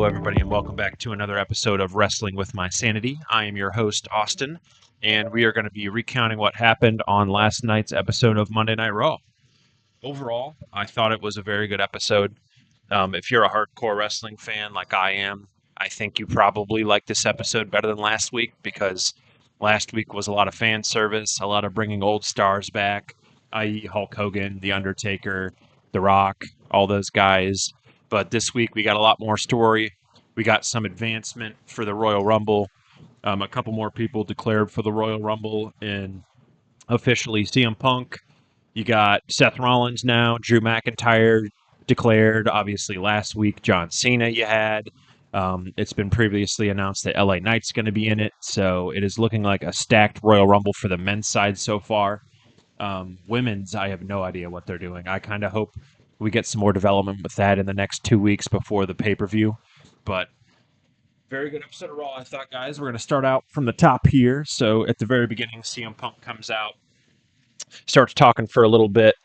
Hello, everybody, and welcome back to another episode of Wrestling with My Sanity. I am your host, Austin, and we are going to be recounting what happened on last night's episode of Monday Night Raw. Overall, I thought it was a very good episode. If you're a hardcore wrestling fan like I am, I think you probably like this episode better than last week because last week was a lot of fan service, a lot of bringing old stars back, i.e. Hulk Hogan, The Undertaker, The Rock, all those guys. But this week we got a lot more story. We got some advancement for the Royal Rumble. A couple more people declared for the Royal Rumble, and officially CM Punk. You got Seth Rollins now, Drew McIntyre declared. Obviously, last week John Cena you had. It's been previously announced that LA Knight's going to be in it, so it is looking like a stacked Royal Rumble for the men's side so far. Women's, I have no idea what they're doing. I kind of hope we get some more development with that in the next 2 weeks before the pay-per-view. But very good episode of Raw, I thought, guys. We're going to start out from the top here. So at the very beginning, CM Punk comes out, starts talking for a little bit.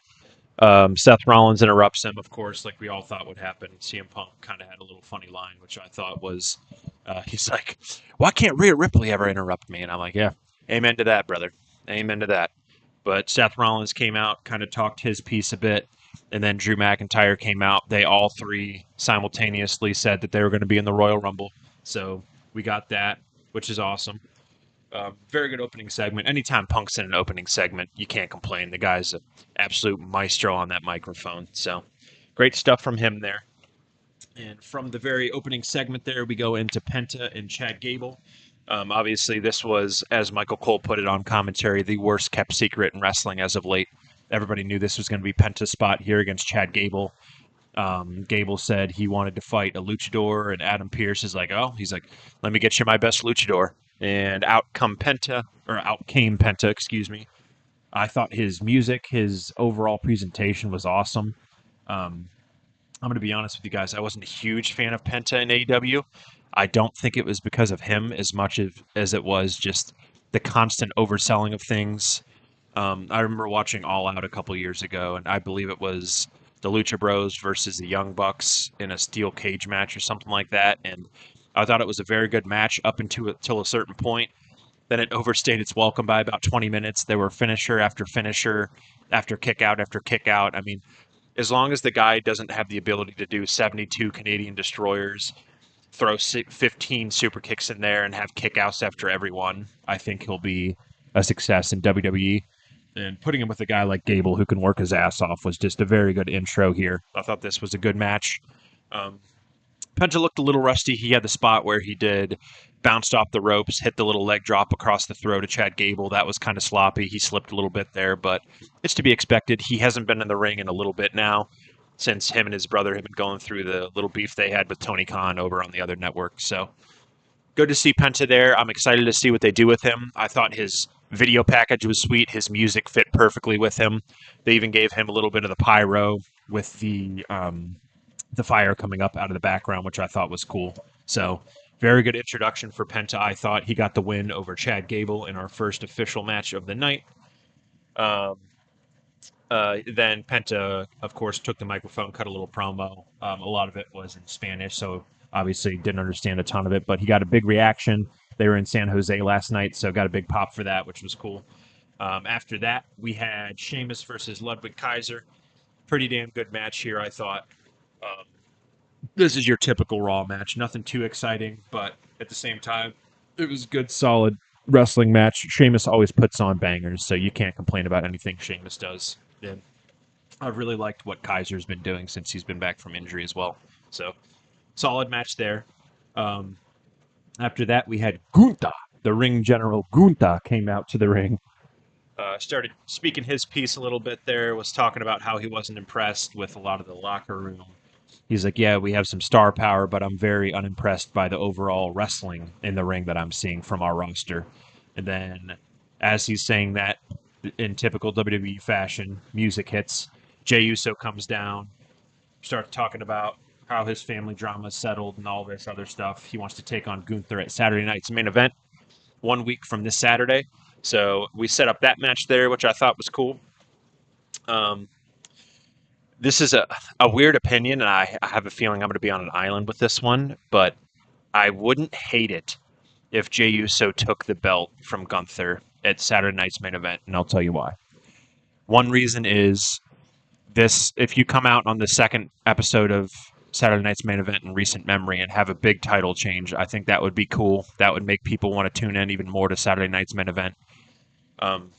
Seth Rollins interrupts him, of course, like we all thought would happen. CM Punk kind of had a little funny line, which I thought was, he's like, why can't Rhea Ripley ever interrupt me? And I'm like, yeah, amen to that, brother. Amen to that. But Seth Rollins came out, kind of talked his piece a bit, and then Drew McIntyre came out. They all three simultaneously said that they were going to be in the Royal Rumble. So we got that, which is awesome. Very good opening segment. Anytime Punk's in an opening segment, you can't complain. The guy's an absolute maestro on that microphone. So great stuff from him there. And from the very opening segment there, we go into Penta and Chad Gable. Obviously, this was, as Michael Cole put it on commentary, the worst kept secret in wrestling as of late. Everybody knew this was going to be Penta's spot here against Chad Gable. Gable said he wanted to fight a luchador, and Adam Pearce is like, let me get you my best luchador. And out came Penta, excuse me. I thought his music, his overall presentation was awesome. I'm going to be honest with you guys. I wasn't a huge fan of Penta in AEW. I don't think it was because of him as much as it was just the constant overselling of things. I remember watching All Out a couple years ago, and I believe it was the Lucha Bros versus the Young Bucks in a steel cage match or something like that. And I thought it was a very good match up until a certain point. Then it overstayed its welcome by about 20 minutes. There were finisher after finisher, after kick out after kick out. I mean, as long as the guy doesn't have the ability to do 72 Canadian destroyers, throw 15 super kicks in there, and have kickouts after every one, I think he'll be a success in WWE. And putting him with a guy like Gable who can work his ass off was just a very good intro here. I thought this was a good match. Penta looked a little rusty. He had the spot where he bounced off the ropes, hit the little leg drop across the throat of Chad Gable. That was kind of sloppy. He slipped a little bit there, but it's to be expected. He hasn't been in the ring in a little bit now since him and his brother have been going through the little beef they had with Tony Khan over on the other network. So good to see Penta there. I'm excited to see what they do with him. I thought his video package was sweet. His music fit perfectly with him. They even gave him a little bit of the pyro with the fire coming up out of the background, which I thought was cool. So very good introduction for Penta. I thought he got the win over Chad Gable in our first official match of the night. Then Penta, of course, took the microphone, cut a little promo. A lot of it was in Spanish, so obviously didn't understand a ton of it, but he got a big reaction. They were in San Jose last night, so got a big pop for that, which was cool. After that, we had Sheamus versus Ludwig Kaiser. Pretty damn good match here, I thought. This is your typical Raw match. Nothing too exciting, but at the same time, it was a good, solid wrestling match. Sheamus always puts on bangers, so you can't complain about anything Sheamus does. And I've really liked what Kaiser's been doing since he's been back from injury as well. So, solid match there. After that, we had Gunther. The ring general Gunther came out to the ring. Started speaking his piece a little bit there, was talking about how he wasn't impressed with a lot of the locker room. He's like, yeah, we have some star power, but I'm very unimpressed by the overall wrestling in the ring that I'm seeing from our roster. And then, as he's saying that, in typical WWE fashion, music hits. Jey Uso comes down, starts talking about how his family drama is settled and all this other stuff. He wants to take on Gunther at Saturday night's main event, 1 week from this Saturday. So we set up that match there, which I thought was cool. This is a weird opinion, and I have a feeling I'm going to be on an island with this one, but I wouldn't hate it if Jey Uso took the belt from Gunther at Saturday night's main event, and I'll tell you why. One reason is this: if you come out on the second episode of Saturday night's main event in recent memory and have a big title change, I think that would be cool. That would make people want to tune in even more to Saturday night's main event. Um,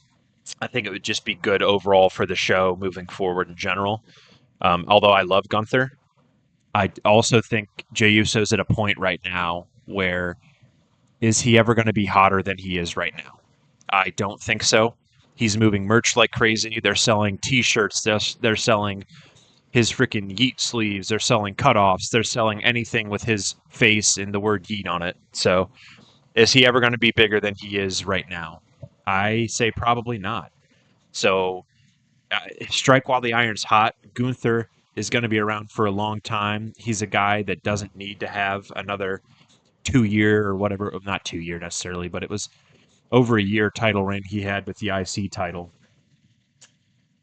I think it would just be good overall for the show moving forward in general. Although I love Gunther, I also think Jey Uso's at a point right now where is he ever going to be hotter than he is right now? I don't think so. He's moving merch like crazy. They're selling T-shirts. They're selling his freaking Yeet sleeves. They're selling cutoffs. They're selling anything with his face and the word Yeet on it. So, is he ever going to be bigger than he is right now? I say probably not. So, strike while the iron's hot. Gunther is going to be around for a long time. He's a guy that doesn't need to have another 2 year or whatever, not 2 year necessarily, but it was over a year title reign he had with the IC title.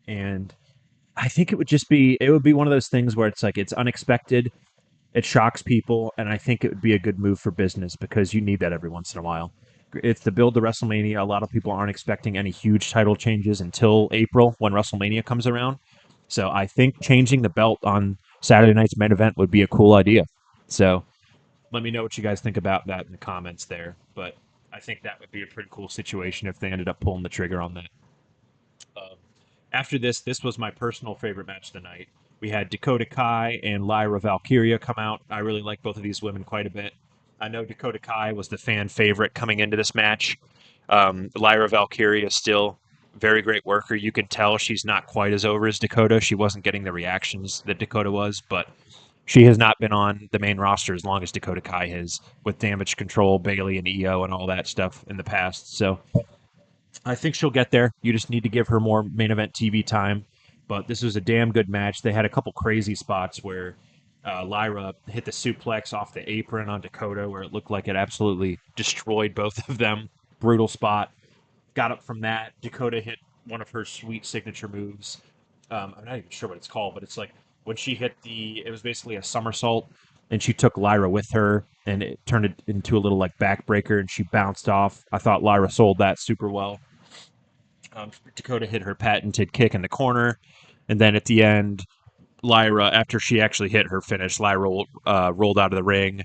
And I think it would be one of those things where it's like it's unexpected, it shocks people, and I think it would be a good move for business because you need that every once in a while. It's the build to WrestleMania. A lot of people aren't expecting any huge title changes until April when WrestleMania comes around. So I think changing the belt on Saturday night's main event would be a cool idea. So let me know what you guys think about that in the comments there. But I think that would be a pretty cool situation if they ended up pulling the trigger on that. Um, After this was my personal favorite match of the night. We had Dakota Kai and Lyra Valkyria come out. I really like both of these women quite a bit. I know Dakota Kai was the fan favorite coming into this match. Lyra Valkyria is still a very great worker. You can tell she's not quite as over as Dakota. She wasn't getting the reactions that Dakota was, but she has not been on the main roster as long as Dakota Kai has, with Damage Control, Bailey, and EO, and all that stuff in the past. So I think she'll get there. You just need to give her more main event TV time. But this was a damn good match. They had a couple crazy spots where Lyra hit the suplex off the apron on Dakota, where it looked like it absolutely destroyed both of them. Brutal spot. Got up from that. Dakota hit one of her sweet signature moves. I'm not even sure what it's called, but it's like when she hit it was basically a somersault, and she took Lyra with her, and it turned it into a little like backbreaker, and she bounced off. I thought Lyra sold that super well. Dakota hit her patented kick in the corner, and then at the end, Lyra, after she actually hit her finish, Lyra rolled out of the ring,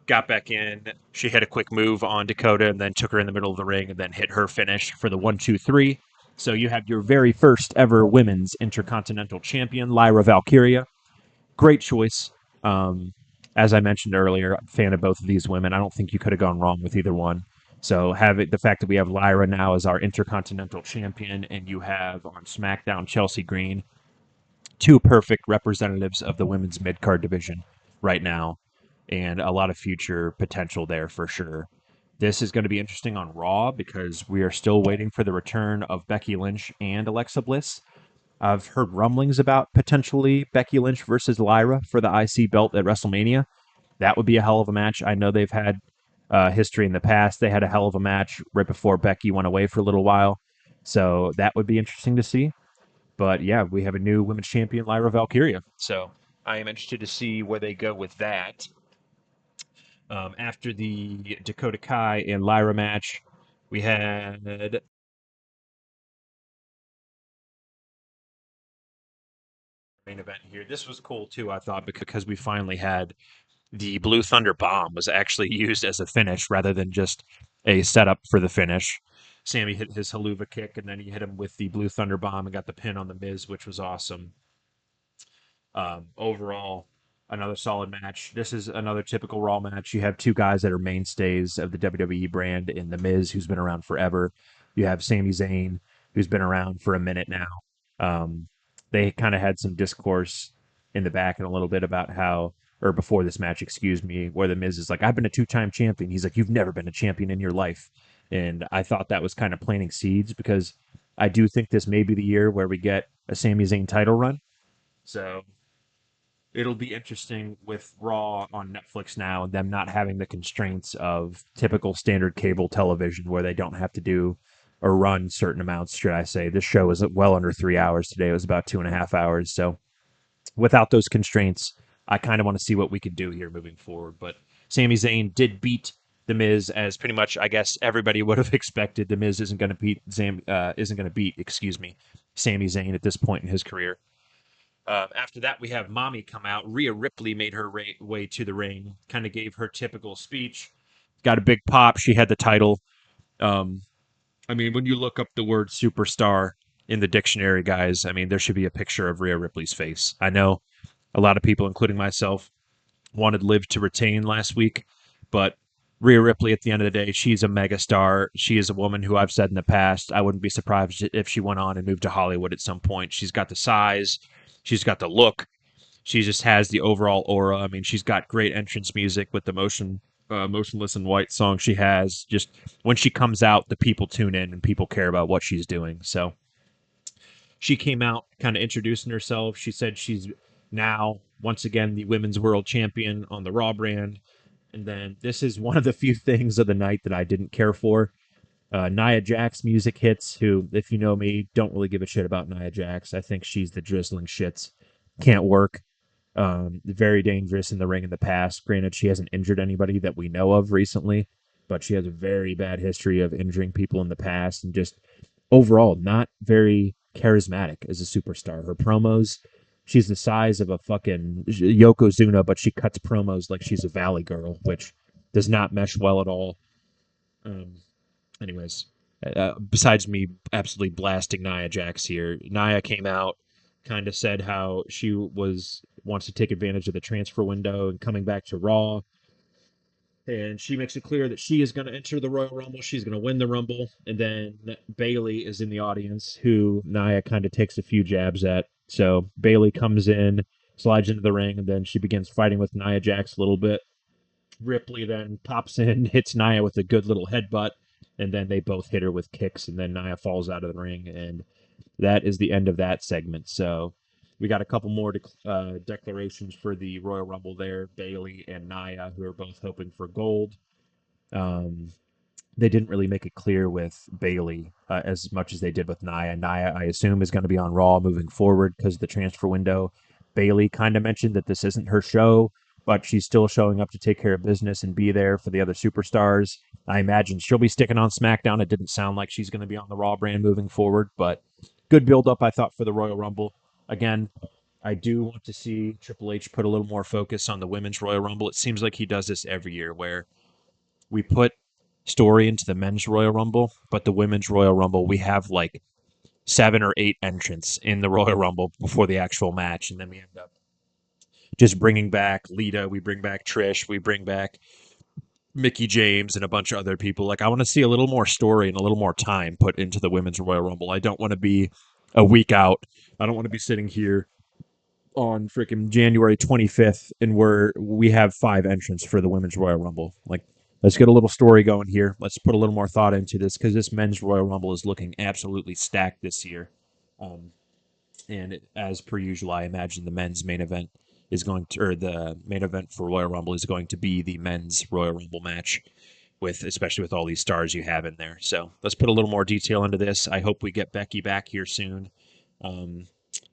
got back in. She hit a quick move on Dakota, and then took her in the middle of the ring, and then hit her finish for the 1, 2, 3. So you have your very first ever women's intercontinental champion, Lyra Valkyria. Great choice. Um, as I mentioned earlier, I'm a fan of both of these women. I don't think you could have gone wrong with either one. So the fact that we have Lyra now as our intercontinental champion, and you have on SmackDown Chelsea Green, two perfect representatives of the women's mid card division right now, and a lot of future potential there for sure. This is going to be interesting on Raw because we are still waiting for the return of Becky Lynch and Alexa Bliss. I've heard rumblings about potentially Becky Lynch versus Lyra for the IC belt at WrestleMania. That would be a hell of a match. I know they've had history in the past. They had a hell of a match right before Becky went away for a little while. So that would be interesting to see. But yeah, we have a new women's champion, Lyra Valkyria. So I am interested to see where they go with that. After the Dakota Kai and Lyra match, we had main event here. This was cool too, I thought, because we finally had the Blue Thunder Bomb was actually used as a finish rather than just a setup for the finish. Sammy hit his haluva kick, and then he hit him with the Blue Thunder Bomb and got the pin on the Miz, which was awesome. Overall, another solid match. This is another typical Raw match. You have two guys that are mainstays of the WWE brand in The Miz, who's been around forever. You have Sami Zayn, who's been around for a minute now. They kind of had some discourse in the back and a little bit about how, or before this match, excuse me, where The Miz is like, I've been a two-time champion. He's like, you've never been a champion in your life. And I thought that was kind of planting seeds because I do think this may be the year where we get a Sami Zayn title run. So it'll be interesting with Raw on Netflix now and them not having the constraints of typical standard cable television where they don't have to do or run certain amounts, should I say. This show is well under 3 hours today. It was about 2.5 hours. So without those constraints, I kind of want to see what we could do here moving forward. But Sami Zayn did beat The Miz, as pretty much I guess everybody would have expected. The Miz isn't going to beat excuse me, Sami Zayn at this point in his career. After that, we have Mami come out. Rhea Ripley made her way to the ring, kind of gave her typical speech, got a big pop. She had the title. Um, I mean, when you look up the word superstar in the dictionary, guys, I mean, there should be a picture of Rhea Ripley's face. I know a lot of people, including myself, wanted Liv to retain last week, but Rhea Ripley, at the end of the day, she's a megastar. She is a woman who I've said in the past, I wouldn't be surprised if she went on and moved to Hollywood at some point. She's got the size, she's got the look, she just has the overall aura. I mean, she's got great entrance music with the motionless in white song she has. Just when she comes out, the people tune in and people care about what she's doing. So she came out kind of introducing herself. She said she's now once again the women's world champion on the Raw brand. And then this is one of the few things of the night that I didn't care for. Nia Jax music hits, who, if you know me, don't really give a shit about Nia Jax. I think she's the drizzling shits. Can't work. Very dangerous in the ring in the past. Granted, she hasn't injured anybody that we know of recently, but she has a very bad history of injuring people in the past and just overall not very charismatic as a superstar. Her promos, she's the size of a fucking Yokozuna, but she cuts promos like she's a Valley girl, which does not mesh well at all. Um, anyways, besides me absolutely blasting Nia Jax here, Nia came out, kind of said how she wants to take advantage of the transfer window and coming back to Raw. And she makes it clear that she is going to enter the Royal Rumble. She's going to win the Rumble. And then Bayley is in the audience, who Nia kind of takes a few jabs at. So Bayley comes in, slides into the ring, and then she begins fighting with Nia Jax a little bit. Ripley then pops in, hits Nia with a good little headbutt, and then they both hit her with kicks, and then Nia falls out of the ring, and that is the end of that segment. So we got a couple more declarations for the Royal Rumble there. Bayley and Nia, who are both hoping for gold. Um, they didn't really make it clear with Bayley as much as they did with Nia. Nia, I assume, is going to be on Raw moving forward because of the transfer window. Bayley kind of mentioned that this isn't her show, but she's still showing up to take care of business and be there for the other superstars. I imagine she'll be sticking on SmackDown. It didn't sound like she's going to be on the Raw brand moving forward, but good build up, I thought, for the Royal Rumble. Again, I do want to see Triple H put a little more focus on the women's Royal Rumble. It seems like he does this every year where we put story into the men's Royal Rumble, but the women's Royal Rumble, we have like 7 or 8 entrants in the Royal Rumble before the actual match, and then we end up just bringing back Lita, we bring back Trish, we bring back Mickey James and a bunch of other people. Like, I want to see a little more story and a little more time put into the women's Royal Rumble. I don't want to be a week out. I don't want to be sitting here on freaking January 25th and we have 5 entrants for the women's Royal Rumble. Like, let's get a little story going here. Let's put a little more thought into this because this men's Royal Rumble is looking absolutely stacked this year. And as per usual, I imagine the men's main event is going to, or the main event for Royal Rumble is going to be the men's Royal Rumble match, with especially with all these stars you have in there. So let's put a little more detail into this. I hope we get Becky back here soon. Um,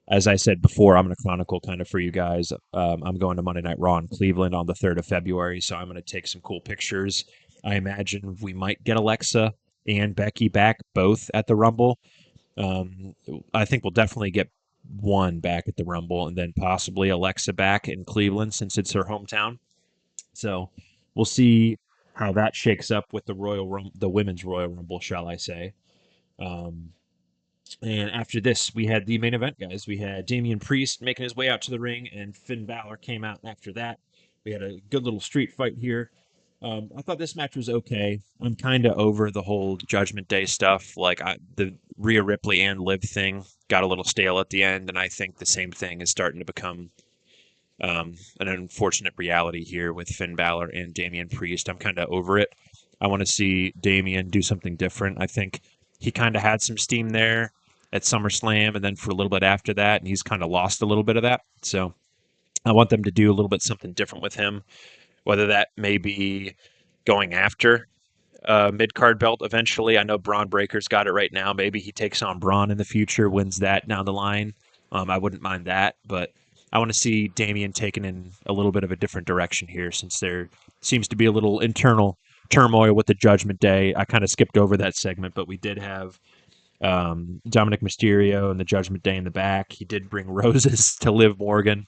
as I said before, I'm going to chronicle kind of for you guys. I'm going to Monday Night Raw in Cleveland on the 3rd of February, so I'm going to take some cool pictures. I imagine we might get Alexa and Becky back both at the Rumble. Um, I think we'll definitely get one back at the Rumble, and then possibly Alexa back in Cleveland since it's her hometown. So we'll see how that shakes up with the women's Royal Rumble, shall I say? Um, and after this, we had the main event, guys. We had Damian Priest making his way out to the ring, and Finn Balor came out after that. We had a good little street fight here. I thought this match was okay. I'm kind of over the whole Judgment Day stuff. Like, the Rhea Ripley and Liv thing got a little stale at the end, and I think the same thing is starting to become an unfortunate reality here with Finn Balor and Damian Priest. I'm kind of over it. I want to see Damian do something different. I think he kind of had some steam there at SummerSlam, and then for a little bit after that, and he's kind of lost a little bit of that. So I want them to do a little bit something different with him, whether that may be going after mid card belt eventually. I know Braun Breaker's got it right now. Maybe he takes on Braun in the future, wins that down the line. I wouldn't mind that, but I want to see Damian taken in a little bit of a different direction here, since there seems to be a little internal turmoil with the Judgment Day. I kind of skipped over that segment, but we did have Dominic Mysterio and the Judgment Day in the back. He did bring roses to Liv Morgan,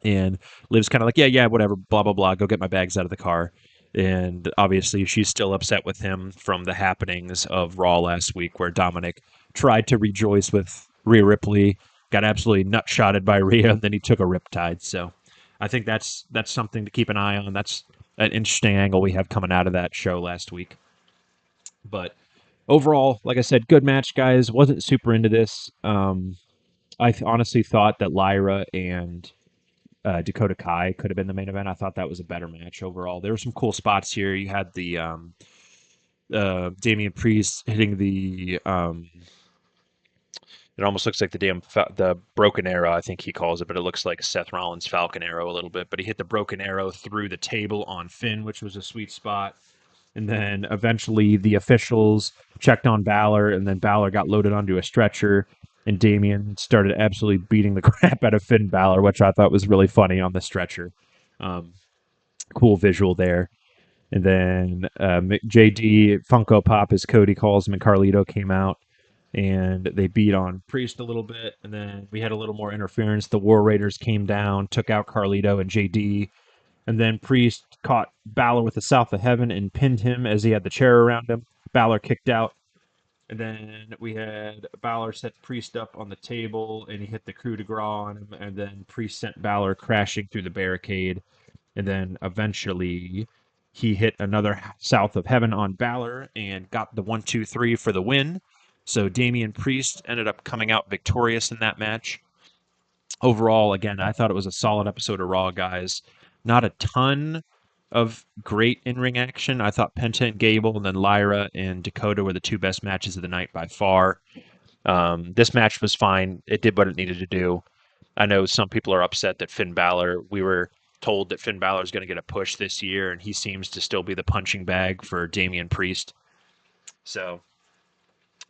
and Liv's kind of like, yeah, whatever, blah, blah, blah, go get my bags out of the car. And obviously, she's still upset with him from the happenings of Raw last week, where Dominic tried to rejoice with Rhea Ripley, got absolutely nutshotted by Rhea, and then he took a riptide. So I think that's something to keep an eye on. That's an interesting angle we have coming out of that show last week. But overall, like I said, good match, guys. Wasn't super into this. I honestly thought that Lyra and Dakota Kai could have been the main event. I thought that was a better match overall. There were some cool spots here. You had the Damian Priest hitting the it almost looks like the broken arrow, I think he calls it, but it looks like Seth Rollins' Falcon Arrow a little bit. But he hit the broken arrow through the table on Finn, which was a sweet spot. And then eventually the officials checked on Balor, and then Balor got loaded onto a stretcher, and Damian started absolutely beating the crap out of Finn Balor, which I thought was really funny on the stretcher. Cool visual there. And then JD Funko Pop, as Cody calls him, and Carlito came out, and they beat on Priest a little bit. And then we had a little more interference. The War Raiders came down, took out Carlito and JD. And then Priest caught Balor with the South of Heaven and pinned him as he had the chair around him. Balor kicked out. And then we had Balor set Priest up on the table, and he hit the coup de grace on him. And then Priest sent Balor crashing through the barricade. And then eventually he hit another South of Heaven on Balor and got the 1-2-3 for the win. So Damian Priest ended up coming out victorious in that match. Overall, again, I thought it was a solid episode of Raw, guys. Not a ton of great in-ring action. I thought Penta and Gable, and then Lyra and Dakota were the two best matches of the night by far. This match was fine. It did what it needed to do. I know some people are upset that Finn Balor, we were told that Finn Balor is going to get a push this year, and he seems to still be the punching bag for Damian Priest. So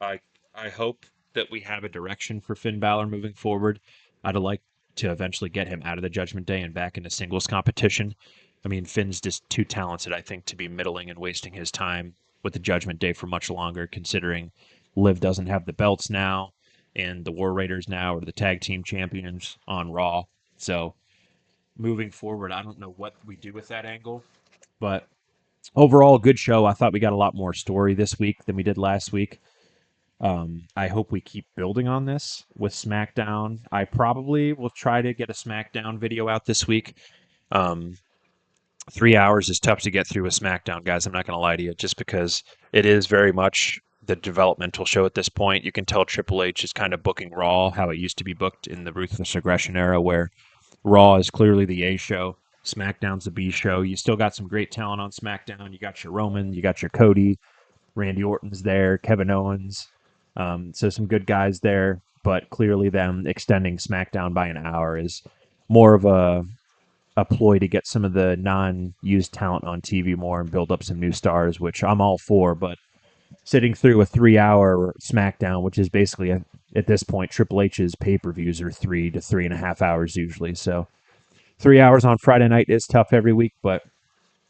I I hope that we have a direction for Finn Balor moving forward. I'd like to eventually get him out of the Judgment Day and back into singles competition. I mean, Finn's just too talented, I think, to be middling and wasting his time with the Judgment Day for much longer, considering Liv doesn't have the belts now, and the War Raiders now are the tag team champions on Raw. So moving forward, I don't know what we do with that angle, but overall, good show. I thought we got a lot more story this week than we did last week. I hope we keep building on this with SmackDown. I probably will try to get a SmackDown video out this week. 3 hours is tough to get through with SmackDown, guys. I'm not going to lie to you, just because it is very much the developmental show at this point. You can tell Triple H is kind of booking Raw how it used to be booked in the Ruthless Aggression era, where Raw is clearly the A show, SmackDown's the B show. You still got some great talent on SmackDown. You got your Roman, you got your Cody, Randy Orton's there, Kevin Owens. So some good guys there, but clearly them extending SmackDown by an hour is more of a ploy to get some of the non-used talent on TV more and build up some new stars, which I'm all for. But sitting through a 3-hour SmackDown, which is basically at this point Triple H's pay-per-views are 3 to 3.5 hours usually. So 3 hours on Friday night is tough every week, but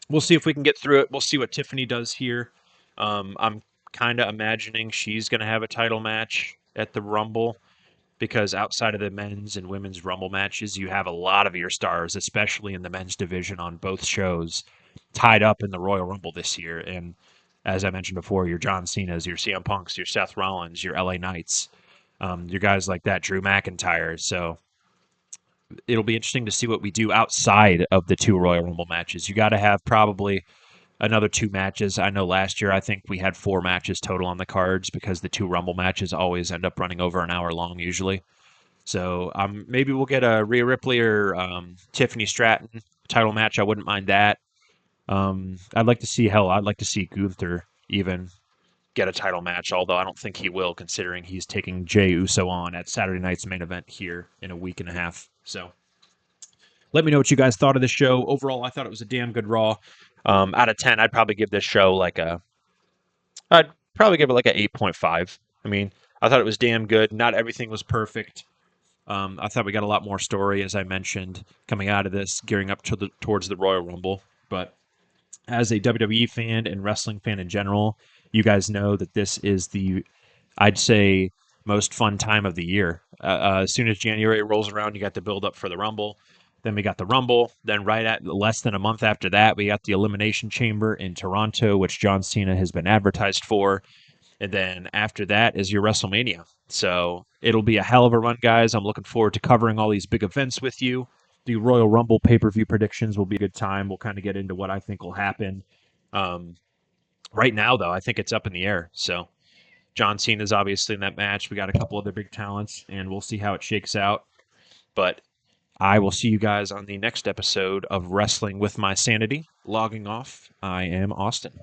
we'll see if we can get through it. We'll see what Tiffany does here. I'm kind of imagining she's going to have a title match at the Rumble, because outside of the men's and women's Rumble matches, you have a lot of your stars, especially in the men's division on both shows, tied up in the Royal Rumble this year. And as I mentioned before, your John Cena's, your CM Punk's, your Seth Rollins, your LA Knights, your guys like that, Drew McIntyre. So it'll be interesting to see what we do outside of the two Royal Rumble matches. You got to have probably another 2 matches. I know last year I think we had 4 matches total on the cards, because the 2 Rumble matches always end up running over an hour long usually. So maybe we'll get a Rhea Ripley or Tiffany Stratton title match. I wouldn't mind that. I'd like to see Gunther even get a title match, although I don't think he will, considering he's taking Jey Uso on at Saturday night's main event here in a week and a half. So let me know what you guys thought of this show. Overall, I thought it was a damn good Raw. Out of 10, I'd probably give this show I'd probably give it like a 8.5. I mean, I thought it was damn good. Not everything was perfect. I thought we got a lot more story, as I mentioned, coming out of this, gearing up towards the Royal Rumble. But as a WWE fan and wrestling fan in general, you guys know that this is I'd say, most fun time of the year. As soon as January rolls around, you got the build up for the Rumble. Then we got the Rumble. Then right at less than a month after that, we got the Elimination Chamber in Toronto, which John Cena has been advertised for. And then after that is your WrestleMania. So it'll be a hell of a run, guys. I'm looking forward to covering all these big events with you. The Royal Rumble pay-per-view predictions will be a good time. We'll kind of get into what I think will happen. Um, right now, though, I think it's up in the air. So John Cena's obviously in that match. We got a couple other big talents, and we'll see how it shakes out. But I will see you guys on the next episode of Wrestling with My Sanity. Logging off, I am Austin.